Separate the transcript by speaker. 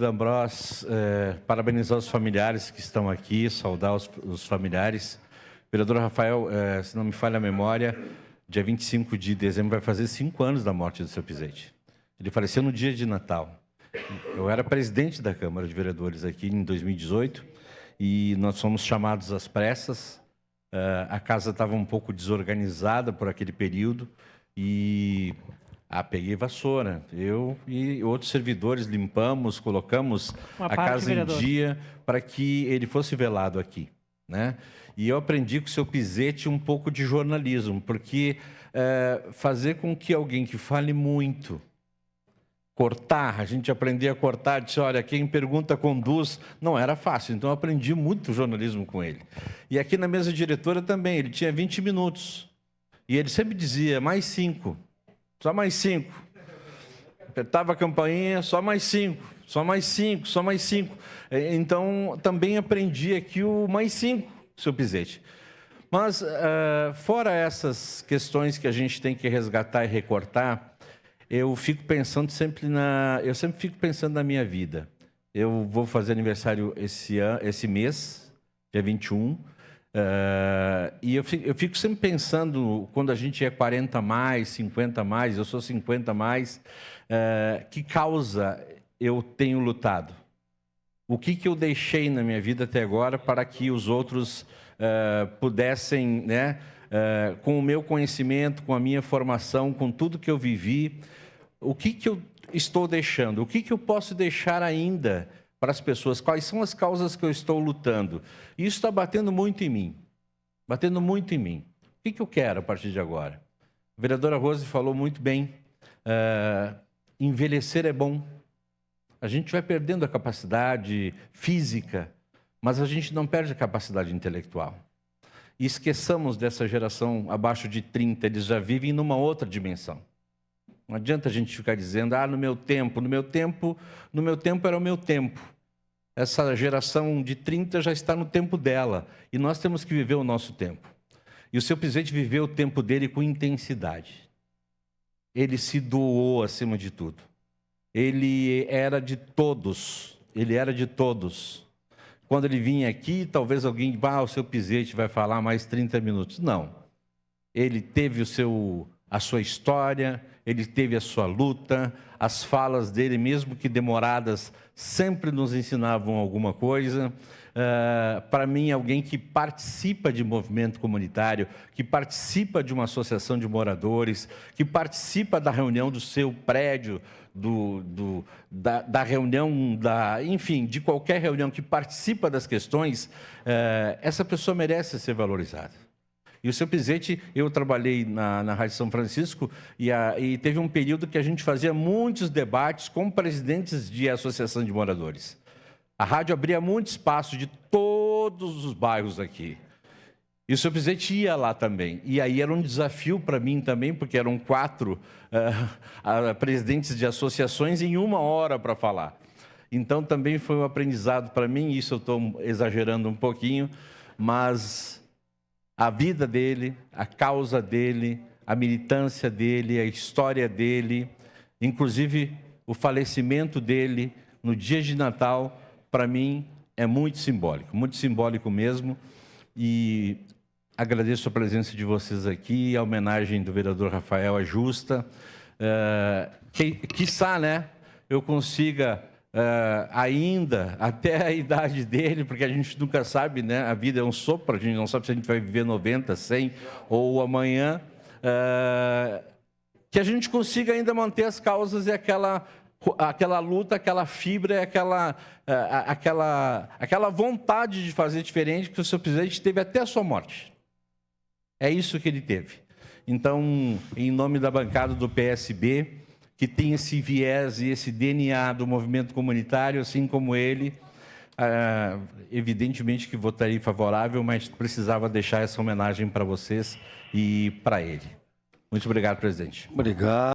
Speaker 1: D'Ambros, parabenizar os familiares que estão aqui, saudar os familiares. Vereador Rafael, se não me falha a memória, dia 25 de dezembro vai fazer 5 anos da morte do seu Pizzetti. Ele faleceu no dia de Natal. Eu era presidente da Câmara de Vereadores aqui em 2018 e nós fomos chamados às pressas. A casa estava um pouco desorganizada por aquele período e peguei vassoura. Eu e outros servidores limpamos, colocamos a casa em dia para que ele fosse velado aqui, né? E eu aprendi com o seu Pizzetti um pouco de jornalismo, porque fazer com que alguém que fale muito, cortar, a gente aprender a cortar, disse, olha, quem pergunta conduz, não era fácil, então eu aprendi muito jornalismo com ele. E aqui na mesa diretora também, ele tinha 20 minutos, e ele sempre dizia, mais 5, só mais 5. Apertava a campainha, só mais 5, só mais 5, só mais 5. Então, também aprendi aqui o mais 5, seu Pizzetti. Mas, fora essas questões que a gente tem que resgatar e recortar, eu fico pensando eu sempre fico pensando na minha vida. Eu vou fazer aniversário esse mês, dia 21, e eu fico sempre pensando, quando a gente é 40 mais, 50 mais, eu sou 50 mais, que causa eu tenho lutado? O que eu deixei na minha vida até agora para que os outros pudessem, né, com o meu conhecimento, com a minha formação, com tudo que eu vivi, o que eu estou deixando? O que eu posso deixar ainda para as pessoas? Quais são as causas que eu estou lutando? E isso está batendo muito em mim. Batendo muito em mim. O que eu quero a partir de agora? A vereadora Rose falou muito bem. Envelhecer é bom. A gente vai perdendo a capacidade física, mas a gente não perde a capacidade intelectual. E esqueçamos dessa geração abaixo de 30, eles já vivem numa outra dimensão. Não adianta a gente ficar dizendo, no meu tempo era o meu tempo. Essa geração de 30 já está no tempo dela, e nós temos que viver o nosso tempo. E o seu Pizzetti viveu o tempo dele com intensidade. Ele se doou acima de tudo. Ele era de todos, Quando ele vinha aqui, talvez alguém, o seu Pizzetti vai falar mais 30 minutos. Não. Ele teve a sua história, ele teve a sua luta, as falas dele, mesmo que demoradas, sempre nos ensinavam alguma coisa. Para mim, alguém que participa de movimento comunitário, que participa de uma associação de moradores, que participa da reunião do seu prédio, da reunião, enfim, de qualquer reunião, que participa das questões, essa pessoa merece ser valorizada. E o seu Pizzetti, eu trabalhei na Rádio São Francisco e teve um período que a gente fazia muitos debates com presidentes de associação de moradores. A rádio abria muito espaço de todos os bairros aqui. E o seu Pizzetti ia lá também. E aí era um desafio para mim também, porque eram 4 presidentes de associações em 1 hora para falar. Então também foi um aprendizado para mim, isso eu estou exagerando um pouquinho, mas a vida dele, a causa dele, a militância dele, a história dele, inclusive o falecimento dele no dia de Natal, para mim é muito simbólico mesmo. E agradeço a presença de vocês aqui, a homenagem do vereador Rafael é justa. Quiçá, né, eu consiga ainda, até a idade dele, porque a gente nunca sabe, né? A vida é um sopro, a gente não sabe se a gente vai viver 90, 100 ou amanhã, que a gente consiga ainda manter as causas e aquela luta, aquela fibra, aquela vontade de fazer diferente que o seu Pizzetti teve até a sua morte. É isso que ele teve. Então, em nome da bancada do PSB, que tem esse viés e esse DNA do movimento comunitário, assim como ele, evidentemente que votaria favorável, mas precisava deixar essa homenagem para vocês e para ele. Muito obrigado, presidente.
Speaker 2: Obrigado.